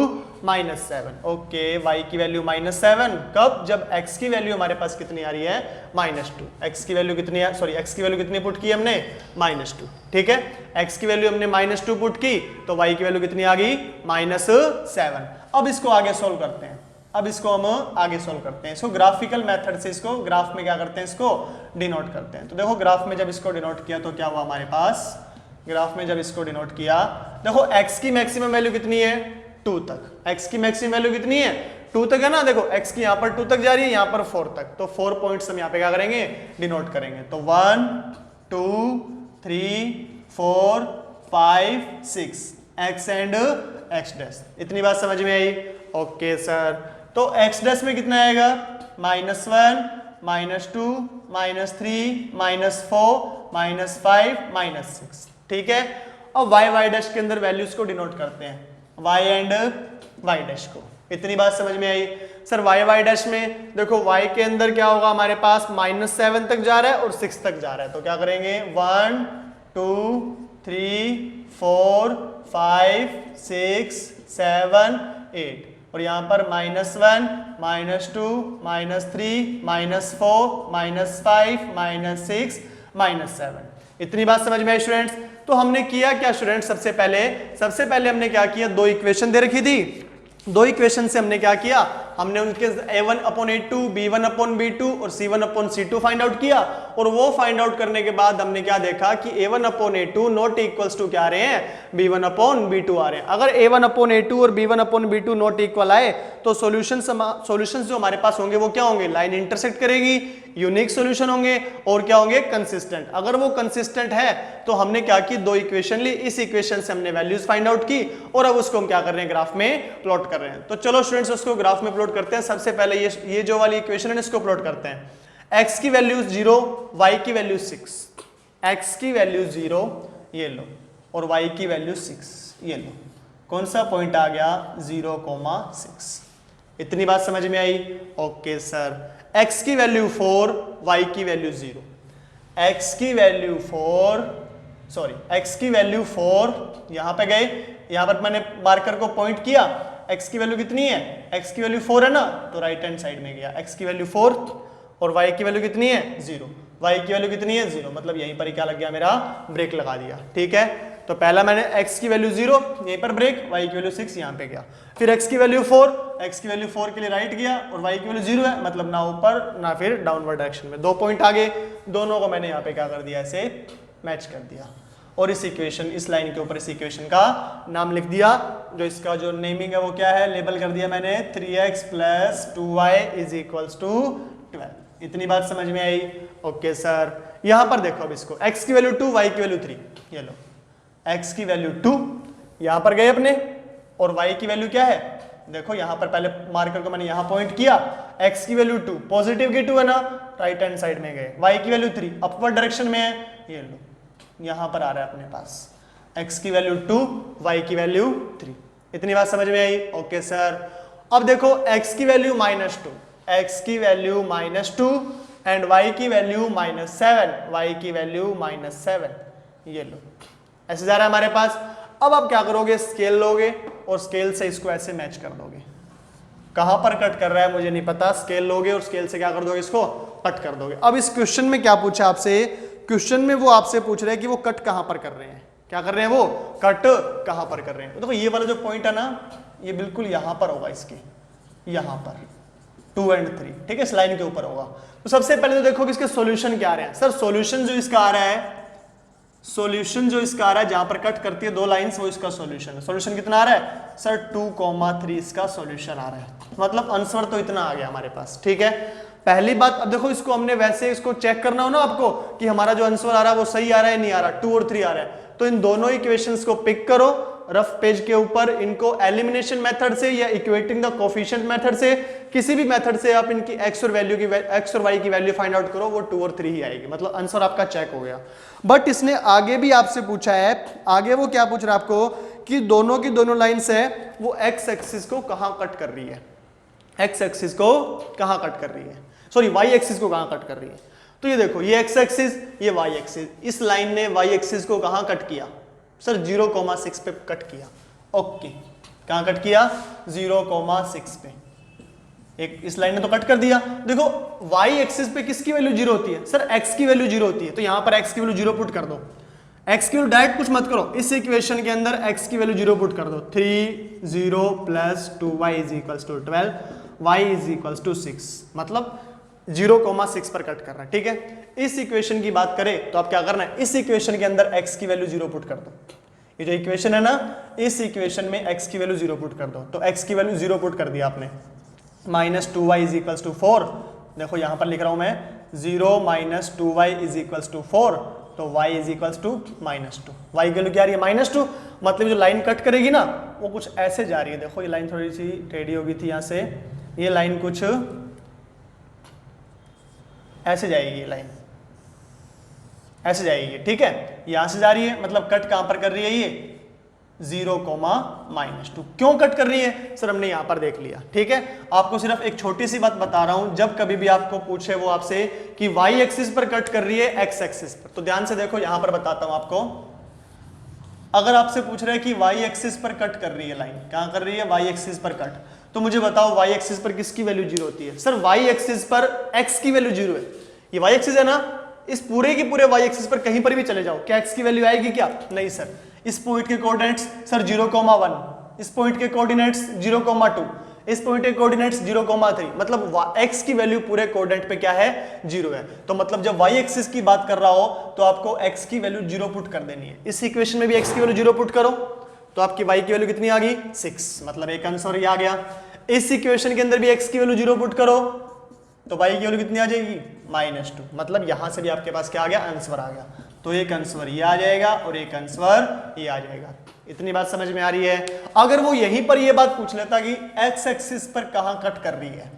-7। Okay, y की वैल्यू -7 कब, जब x की वैल्यू हमारे पास कितनी आ रही है -2, x की वैल्यू कितनी है, सॉरी x की वैल्यू कितनी पुट की हमने -2, ठीक है। x की वैल्यू हमने -2 पुट की तो y की वैल्यू कितनी आ गई -7। अब इसको आगे सोल्व करते हैं, अब इसको हम आगे सोल्व करते हैं, इसको ग्राफिकल मेथड से इसको ग्राफ में क्या करते हैं, इसको डिनोट करते हैं। तो देखो ग्राफ में जब इसको डिनोट किया तो क्या हुआ हमारे पास, ग्राफ में जब इसको डिनोट किया, देखो x की मैक्सिमम वैल्यू कितनी है 2 तक, x की मैक्सिमम वैल्यू कितनी है 2 तक है ना, देखो x की यहाँ पर 2 तक जा रही है, यहाँ पर 4 तक, तो 4 पॉइंट्स हम यहाँ पे क्या करेंगे, डिनोट करेंगे। तो 1 2 3 4 5 6 x एंड x डैश, इतनी बात समझ में आई? ओके सर, तो x डैश में कितना आएगा, -1 -2 -3 -4 -5 -6, ठीक है। अब y डैश के अंदर वैल्यूज को डिनोट करते हैं, y एंड y डैश को, इतनी बात समझ में आई? सर y डैश में देखो y के अंदर क्या होगा हमारे पास, -7 तक जा रहा है और 6 तक जा रहा है, तो क्या करेंगे 1 2 3 4 5 6 7 8, और यहाँ पर -1 -2 -3 -4 -5 -6 -7, इतनी बात समझ में आई स्टूडेंट्स? तो हमने किया क्या स्टूडेंट, सबसे पहले हमने क्या किया, दो इक्वेशन दे रखी थी, दो इक्वेशन से हमने क्या किया, हमने उनके a1/a2 b1/b2 और c1/c2 फाइंड आउट किया, और वो फाइंड आउट करने के बाद हमने क्या देखा कि a1/a2 नॉट इक्वल्स टू क्या आ रहे हैं, b1/b2 आ रहे हैं। अगर a1/a2 और b1/b2 नॉट इक्वल आए तो सॉल्यूशंस जो हमारे पास होंगे वो क्या होंगे, लाइन इंटरसेक्ट करेगी, यूनिक सॉल्यूशन होंगे, और क्या होंगे, कंसिस्टेंट। अगर वो कंसिस्टेंट है तो हमने क्या की, दो इक्वेशन ली, इस इक्वेशन से हमने वैल्यूज फाइंड आउट की, और अब उसको हम क्या कर रहे हैं, ग्राफ में प्लॉट कर रहे हैं। तो चलो स्टूडेंट्स उसको ग्राफ में प्लॉट करते हैं। सबसे पहले ये जो वाली इक्वेशन है इसको प्लॉट करते हैं। x की वैल्यू 0, y की वैल्यू 6, x की वैल्यू 0 ये लो, और y की वैल्यू 6 ये लो, कौन सा पॉइंट आ गया, 0,6, इतनी बात समझ में आई? ओके सर, x की वैल्यू 4, y की वैल्यू 0, x की वैल्यू 4 x की वैल्यू 4, यहां पे गए, यहां पर मैंने मार्कर को पॉइंट किया, x की वैल्यू कितनी है, x की वैल्यू 4 है ना, तो राइट हैंड साइड में गया, x की वैल्यू 4, और y की वैल्यू कितनी है 0, y की वैल्यू कितनी है 0, मतलब यहीं पर ही क्या लग गया, मेरा ब्रेक लगा दिया, ठीक है। तो पहला मैंने x की वैल्यू 0 यहीं पर ब्रेक, y की वैल्यू 6 यहाँ पे गया, फिर x की वैल्यू 4 के लिए राइट गया, और y की वैल्यू 0 है, मतलब ना ऊपर ना फिर डाउनवर्ड डायरेक्शन में, दो पॉइंट आगे, दोनों को मैंने यहाँ पे क्या कर दिया, ऐसे मैच कर दिया, और इस इक्वेशन, इस लाइन के ऊपर इस इक्वेशन का नाम लिख दिया, जो इसका जो नेमिंग है वो क्या है, लेबल कर दिया मैंने 3x + 2y = 12, इतनी बात समझ में आई? ओके सर, यहां पर देखो अब इसको, x की वैल्यू 2, y की वैल्यू 3, ये लो, x की वैल्यू 2 यहां पर गए अपने, और y की वैल्यू क्या है, देखो यहां पर पहले मार्कर को मैंने यहां पॉइंट किया, x की वैल्यू 2, पॉजिटिव की 2 है ना, राइट हैंड साइड में गए, y की वैल्यू 3 अपवर्ड डायरेक्शन में है, ये लो यहां पर आ रहा है अपने पास, x की वैल्यू 2, y की वैल्यू 3, इतनी बात समझ में आई? ओके सर, अब देखो x की वैल्यू -2, x की वैल्यू -2 एंड y की वैल्यू -7, y की वैल्यू -7, ये लो, ऐसे जा रहा है हमारे पास। अब आप क्या करोगे, स्केल लोगे और स्केल से इसको ऐसे मैच कर दोगे, कहां पर कट कर रहा है मुझे नहीं पता, स्केल लोगे और स्केल से क्या कर दोगे, इसको कट कर दोगे। अब इस क्वेश्चन में क्या पूछा आपसे, क्वेश्चन में वो आपसे पूछ रहे हैं कि वो कट कहां पर कर रहे हैं, क्या कर रहे हैं, वो कट कहां पर कर रहे हैं। तो देखो ये वाला जो पॉइंट है ना, ये बिल्कुल यहां पर होगा, इसके यहां पर 2 और 3, ठीक है, इस लाइन के ऊपर होगा। तो सबसे पहले तो देखो कि इसके सॉल्यूशन क्या आ रहे हैं। सर सॉल्यूशन जो इसका आ रहा है, सॉल्यूशन जो इसका आ रहा है, जहां पर कट करती है दो लाइंस, वो इसका सॉल्यूशन है। सॉल्यूशन कितना आ रहा है सर, 2,3 इसका सॉल्यूशन आ रहा है, मतलब आंसर तो इतना आ गया हमारे पास, ठीक है। पहली बात, अब देखो इसको हमने वैसे इसको चेक करना हो ना आपको कि हमारा जो आंसर आ रहा है वो सही आ रहा है नहीं आ रहा, 2 और 3 आ रहा है, तो इन दोनों इक्वेशंस को पिक करो रफ पेज के ऊपर, इनको एलिमिनेशन मेथड से या इक्वेटिंग द कोफिशिएंट मेथड से, किसी भी मेथड से आप इनकी x और y की वैल्यू फाइंड आउट करो, वो 2 और 3 ही आएगी, मतलब आंसर आपका चेक हो गया। बट इसने आगे भी आपसे पूछा है, आगे वो क्या पूछ रहा है आपको कि दोनों की दोनों लाइंस है वो x एक्सिस को कहां कट कर रही है, x एक्सिस को कहां कट कर रही है, सॉरी y एक्सिस को कहां कट कर रही है। तो ये देखो, ये x एक्सिस, ये y एक्सिस, इस लाइन ने y एक्सिस को कहां कट किया सर, 0,6 पे कट किया। ओके, कहां कट किया, 0,6 पे, एक इस लाइन ने तो कट कर दिया। देखो y एक्सिस पे किसकी वैल्यू 0 होती है सर, x की वैल्यू 0 होती है, तो यहां पर x की वैल्यू 0 पुट कर दो, एक्स की वैल्यू डायरेक्ट कुछ मत करो, इस इक्वेशन के अंदर एक्स की वैल्यू 0 पुट कर दो, 3 0 plus 2y is equals to 12, y is equals to 6, मतलब 0,6 पर कट कर रहा है, ठीक है। इस इक्वेशन की बात करें तो आप क्या करना है, इस इक्वेशन के अंदर x की वैल्यू 0 पुट कर दो, ये जो इक्वेशन है ना, इस इक्वेशन में x की वैल्यू 0 पुट कर दो, तो x की वैल्यू 0 पुट कर दिया आपने, minus 2y is equals to 4, देखो यहां पर लिख रहा हूं मैं 0 minus 2y is equals to 4, तो y is equals to -2, y की वैल्यू क्या आ रही है -2, मतलब जो लाइन कट करेगी ना वो कुछ ऐसे जा रही है, देखो ये लाइन थोड़ी सी टेढ़ी हो गई थी, यहाँ से ये लाइन कुछ ऐसे जाएगी, ये लाइन ऐसे जाएगी, ठीक है, यहां से जा रही है, मतलब कट कहां पर कर रही है ये 0,-2, क्यों कट कर रही है सर, हमने यहां पर देख लिया, ठीक है। आपको सिर्फ एक छोटी सी बात बता रहा हूं, जब कभी भी आपको पूछे वो आपसे कि y एक्सिस पर कट कर रही है x एक्सिस पर, तो ध्यान से देखो यहां पर बताता हूं आपको, अगर आपसे पूछ रहे हैं कि y एक्सिस पर कट कर रही है लाइन, कहां कर रही है y एक्सिस पर कट, तो मुझे बताओ y एक्सिस पर किसकी वैल्यू 0 होती है, सर y एक्सिस पर x की वैल्यू 0 है, ये y एक्सिस है ना, इस पूरे के पूरे y एक्सिस पर कहीं पर भी चले जाओ, क्या x की वैल्यू आएगी क्या, नहीं सर। इस पॉइंट के कोऑर्डिनेट्स सर 0,1, इस पॉइंट के कोऑर्डिनेट्स 0,2, इस पॉइंट के कोऑर्डिनेट्स 0,3, मतलब x की वैल्यू पूरे कोऑर्डिनेट पे क्या है 0 है, तो मतलब जब y एक्सिस की बात कर रहा हो तो आपको x की वैल्यू 0 पुट कर देनी है, इस इक्वेशन में भी x की वैल्यू 0 पुट करो, तो आपकी y की वैल्यू कितनी आ गई 6, मतलब एक आंसर ये आ गया। इस इक्वेशन के अंदर भी x की वैल्यू 0 पुट करो, तो y की वैल्यू कितनी आ जाएगी -2, मतलब यहां से भी आपके पास क्या आ गया, आंसर आ गया, तो एक आंसर ये आ जाएगा और एक आंसर ये आ जाएगा। इतनी बात समझ में आ रही है। अगर वो यहीं पर ये बात पूछ लेता कि x एक्सिस पर कहां कट कर रही है,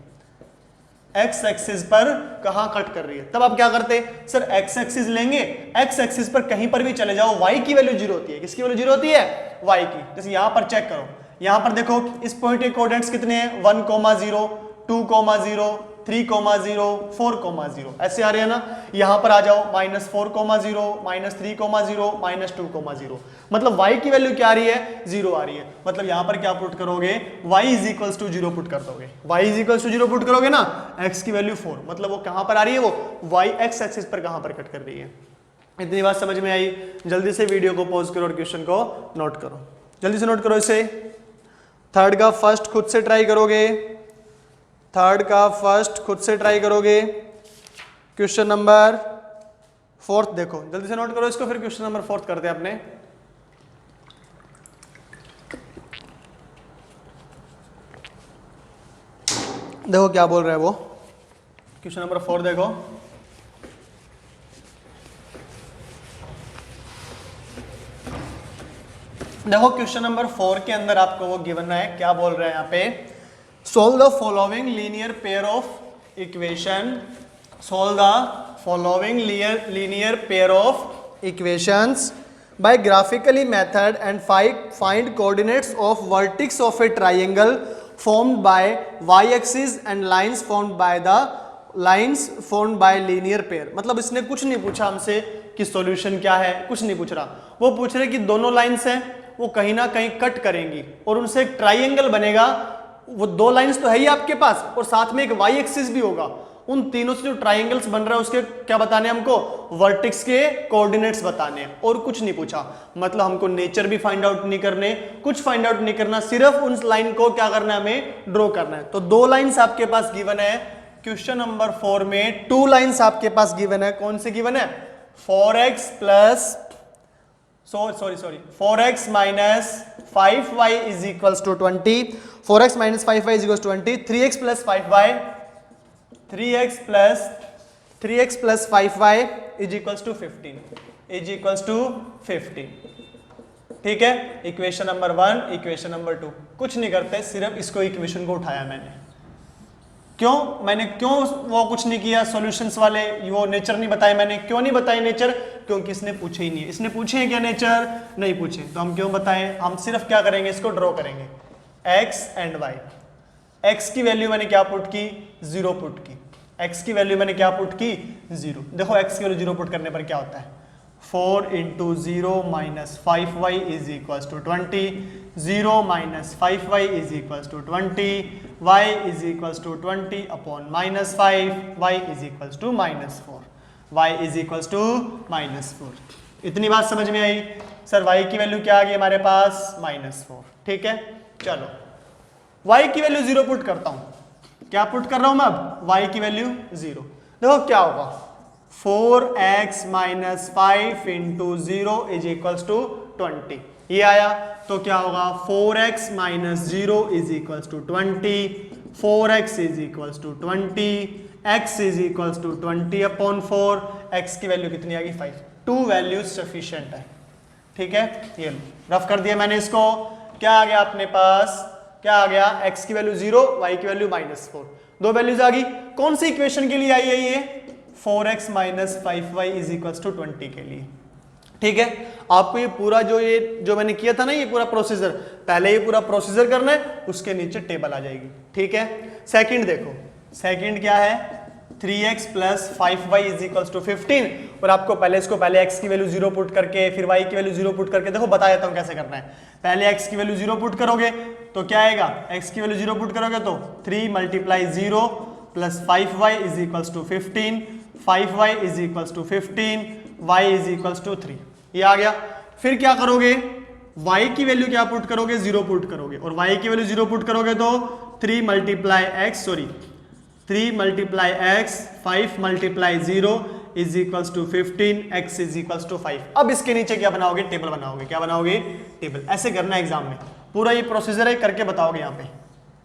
x एक्सिस पर कहां कट कर रही है, तब आप क्या करते, सर x एक्सिस लेंगे, x एक्सिस पर कहीं पर भी चले जाओ, y की वैल्यू 0 होती है, किसकी वैल्यू 0 होती है, y की। जैसे यहां पर चेक करो, यहां पर देखो इस पॉइंट के कोऑर्डिनेट्स कितने हैं, 1,0 2,0 3,0 4,0, ऐसे आ रहे हैं ना। यहां पर आ जाओ -4,0 -3,0 -2,0, मतलब y की वैल्यू क्या आ रही है 0 आ रही है, मतलब यहां पर क्या पुट करोगे, y is equals to 0 put कर दोगे, y is equals to 0 put करोगे ना, x की वैल्यू 4, मतलब वो कहां पर आ रही है, वो y x एक्सिस पर कहां पर कट कर रही है। इतनी बात समझ में आई। जल्दी से वीडियो को पॉज करो और क्वेश्चन को नोट करो, जल्दी से नोट करो इसे। थर्ड का फर्स्ट खुद से ट्राई करोगे, थर्ड का फर्स्ट खुद से ट्राई करोगे। क्वेश्चन नंबर 4 देखो, जल्दी से नोट करो इसको, फिर क्वेश्चन नंबर 4 करते हैं अपने। देखो क्या बोल रहा है वो, क्वेश्चन नंबर 4 देखो, देखो क्वेश्चन नंबर 4 के अंदर आपको वो गिवन है, क्या बोल रहा है यहाँ पे, solve the following linear pair of equation, solve the following linear pair of equations by graphically method and find coordinates of vertex of a triangle formed by y-axis and lines formed by linear pair। मतलब इसने कुछ नहीं पूछा हमसे कि solution क्या है, कुछ नहीं पूछ रहा, वो पूछ रहे कि दोनों लाइंस हैं वो कहीं ना कहीं कट करेंगी और उनसे एक ट्राइंगल बनेगा, वो दो लाइंस तो है ही आपके पास और साथ में एक वाई एक्सिस भी होगा, उन तीनों से जो ट्राइंगल्स बन रहा है उसके क्या बताने हमको, वर्टेक्स के कोऑर्डिनेट्स बताने, और कुछ नहीं पूछा। मतलब हमको नेचर भी फाइंड आउट नहीं करने, कुछ फाइंड आउट नहीं करना, सिर्फ उन लाइन को क्या करना है, हमें ड्रॉ करना है। तो दो लाइंस आपके पास गिवन है क्वेश्चन नंबर 4 में, टू लाइंस आपके पास गिवन है। कौन से गिवन है, 4x plus 4x minus 5y is equals to 20, 4x minus 5y is equals to 20, 3x plus 5y, 3x plus 5y is equals to 15, is equals to 15। ठीक है, equation number 1, equation number 2, कुछ नहीं करते, सिर्फ इसको equation को उठाया मैंने। मैंने क्यों वो कुछ नहीं किया, सॉल्यूशंस वाले वो नेचर नहीं बताए मैंने, क्यों नहीं बताए नेचर, क्योंकि इसने पूछे ही नहीं है। इसने पूछे हैं क्या नेचर, नहीं पूछे, तो हम क्यों बताएं, हम सिर्फ क्या करेंगे, इसको ड्रॉ करेंगे, x एंड y। x की वैल्यू मैंने क्या पुट की, 0 पुट की, x की वैल्यू मैंने क्या पुट की, 0। देखो x की वैल्यू 0 पुट करने पर क्या होता है, 4 into 0 minus 5y is equals to 20, 0 minus 5y is equals to 20, y is equals to 20 upon minus 5, y is equals to -4, y is equals to -4। इतनी बात समझ में आई? सर y की वैल्यू क्या आ गई हमारे पास -4। ठीक है, चलो y की वैल्यू 0 पुट करता हूं। क्या पुट कर रहा हूं मैं अब? y की वैल्यू 0। देखो क्या होगा, 4x - 5 × 0 = 20। ये आया तो क्या होगा, 4x - 0 = 20, 4x = 20, x = 20/4, x की वैल्यू कितनी आ गई 5। 2 वैल्यूज सफिशिएंट है। ठीक है, ये रफ कर दिया मैंने इसको। क्या आ गया अपने पास, क्या आ गया, x की वैल्यू 0, y की वैल्यू -4, 2 वैल्यूज आ गई। कौन सी इक्वेशन के लिए आई है ये? 4x - 5y = 20 के लिए। ठीक है, आपको ये पूरा जो मैंने किया था ना, ये पूरा प्रोसीजर, पहले ये पूरा प्रोसीजर करना है, उसके नीचे टेबल आ जाएगी। ठीक है, सेकंड देखो, सेकंड क्या है, 3x + 5y = 15। और आपको इसको पहले x की वैल्यू 0 पुट करके फिर y की वैल्यू 0 पुट करके, देखो बता देता हूं कैसे करना है। पहले x की वैल्यू 0 पुट करोगे तो क्या आएगा, x की वैल्यू 0 पुट करोगे तो 3 × 0 + 5y = 15, 5y = 15, y = 3। ये आ गया। फिर क्या करोगे, y की वैल्यू क्या पुट करोगे, 0 पुट करोगे, और y की वैल्यू 0 पुट करोगे तो 3 × x, 5 × 0 = 15, x = 5। अब इसके नीचे क्या बनाओगे, टेबल बनाओगे। क्या बनाओगे, टेबल। ऐसे करना है एग्जाम में, पूरा ये प्रोसीजर है, करके बताओगे यहाँ पे।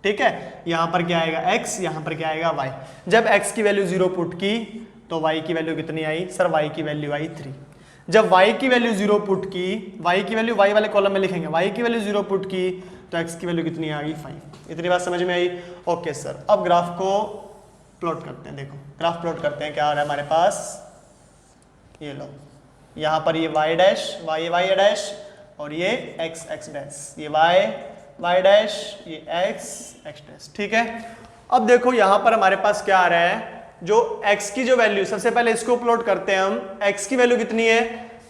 ठीक है, यहाँ पर क्या आएगा x, यहाँ पर क्या आएगा y। जब x की वैल्यू 0 पुट की तो y की वैल्यू कितनी आई, सर y की वैल्यू आई 3। जब y की वैल्यू 0 पुट की, y की वैल्यू y वाले कॉलम में लिखेंगे, y की वैल्यू 0 पुट की तो x की वैल्यू कितनी आ गई 5। इतनी बात समझ में आई? ओके सर, अब ग्राफ को प्लॉट करते हैं। देखो ग्राफ प्लॉट करते हैं, क्या आ रहा है हमारे पास, ये लो, यहाँ पर ये y डैश, y डैश, और ये x डैश, ये y डैश, ये x डैश। ठीक है, अब देखो यहाँ पर हमारे पास क्या आ रहा है, जो x की जो वैल्यू, सबसे पहले इसको प्लॉट करते हैं हम। x की वैल्यू कितनी है,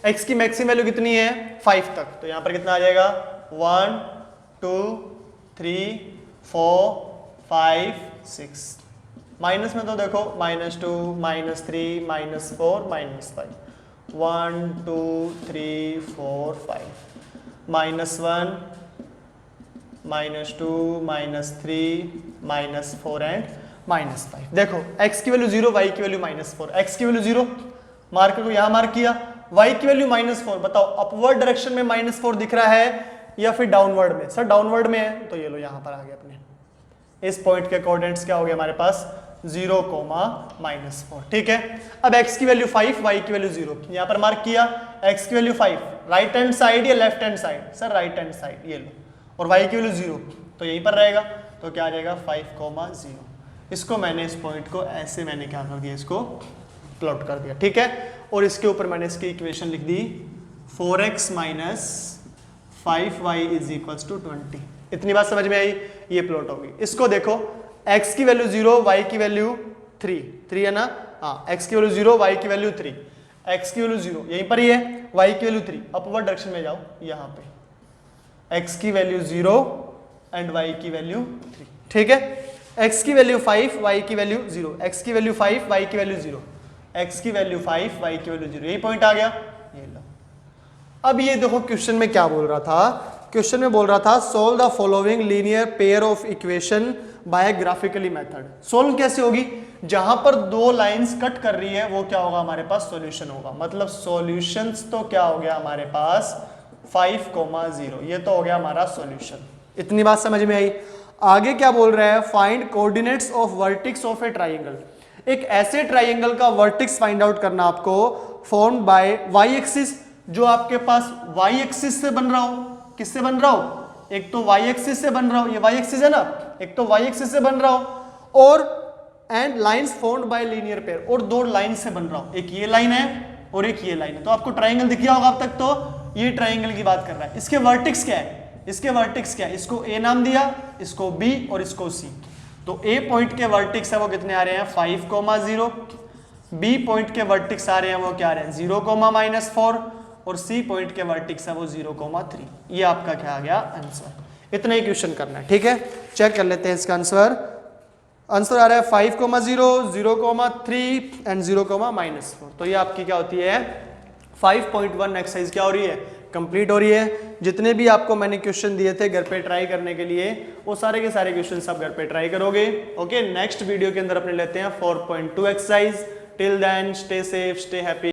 x की मैक्सिमम वैल्यू कितनी है 5 तक, तो यहाँ पर कितना आ जाएगा 1 2 3 4 5 6। माइनस में तो देखो -2 -3 -4 -5, 1 2 3 4 5, -1 -2 -3 -4 एंड -5। देखो x की वैल्यू 0, y की वैल्यू -4, x की वैल्यू 0 मार्कर को यहाँ मार्क किया, y की वैल्यू -4। बताओ अपवर्ड डायरेक्शन में -4 दिख रहा है या फिर डाउनवर्ड में? सर डाउनवर्ड में है, तो ये लो यहाँ पर आ गया अपने। इस पॉइंट के कोऑर्डिनेट्स क्या हो गया हमारे पास, 0, -4। ठीक है, अब x की वैल्यू 5, y की वैल्यू 0, यहाँ पर मार्क किया। x की वैल्यू 5, राइट हैंड साइड या left hand side? Sir right hand side, ये लो। और y की वैल्यू 0, तो यहीं पर रहेगा, तो क्या आ जाएगा 5, 0। इसको मैंने, इस पॉइंट को ऐसे मैंने क्या कर दिया, इसको प्लॉट कर दिया। ठीक है, और इसके ऊपर मैंने इसकी इक्वेशन लिख दी, 4x - 5y = 20। इतनी बात समझ में आई? ये प्लॉट होगी। इसको देखो, x की वैल्यू 0, y की वैल्यू 3 है ना, हाँ, x की वैल्यू 0, y की वैल्यू 3, x की वैल्यू 0 यहीं पर ही है, y की वैल्यू 3, अपवर्ड डायरेक्शन में जाओ, यहाँ पे x की वैल्यू 0 एंड y की वैल्यू 3। ठीक है, x की वैल्यू 5, y की वैल्यू 0, x की वैल्यू 5, y की वैल्यू 0, x की वैल्यू 5, y की वैल्यू 0। यही पॉइंट आ गया, ये लो। अब ये देखो क्वेश्चन में क्या बोल रहा था, क्वेश्चन में बोल रहा था solve the following linear pair of equation by graphically method. Solve कैसे होगी, जहां पर 2 लाइंस कट कर रही है वो क्या होगा हमारे पास, सॉल्यूशन होगा। मतलब सॉल्यूशंस तो क्या हो गया हमारे पास 5, 0, ये तो हो गया हमारा सॉल्यूशन। इतनी बात समझ में आई? आगे क्या बोल रहा है, find coordinates of vertices of A triangle. एक ऐसे ट्राइंगल का वर्टिक्स फाइंड आउट करना आपको, फॉर्म्ड बाय वाई एक्सिस, जो आपके पास वाई एक्सिस से बन रहा हो। किससे बन रहा हो, एक तो वाई एक्सिस से बन रहा हो, ये वाई एक्सिस है ना, एक तो वाई एक्सिस से बन रहा हो, और and lines formed by linear pair, और 2 लाइन से बन रहा हो, एक ये लाइन है और एक ये लाइन है। तो आपको ट्राइंगल दिख गया होगा अब तक, तो ये ट्राइंगल की बात कर रहा है। इसके वर्टिक्स क्या है, इसके वर्टिक्स क्या है, इसको ए नाम दिया, इसको बी और इसको सी। तो ए पॉइंट के वर्टिक्स है वो कितने आ रहे हैं 5, 0, बी पॉइंट के वर्टिक्स आ रहे हैं वो क्या आ रहे हैं 0, -4, और सी पॉइंट के वर्टिक्स है वो 0, 3। ये आपका क्या आ गया आंसर। इतना ही क्वेश्चन करना है। ठीक है, चेक कर लेते हैं इसका आंसर। आंसर आ रहा है 5, 0, 0, 3 एंड 0, -4। तो ये आपकी क्या होती है 5.1 एक्सरसाइज क्या हो रही है, कंप्लीट हो रही है। जितने भी आपको मैंने क्वेश्चन दिए थे घर पे ट्राई करने के लिए, वो सारे के सारे क्वेश्चन सब घर पे ट्राई करोगे। ओके, नेक्स्ट वीडियो के अंदर अपने लेते हैं 4.2 exercise. Till then stay safe, stay happy.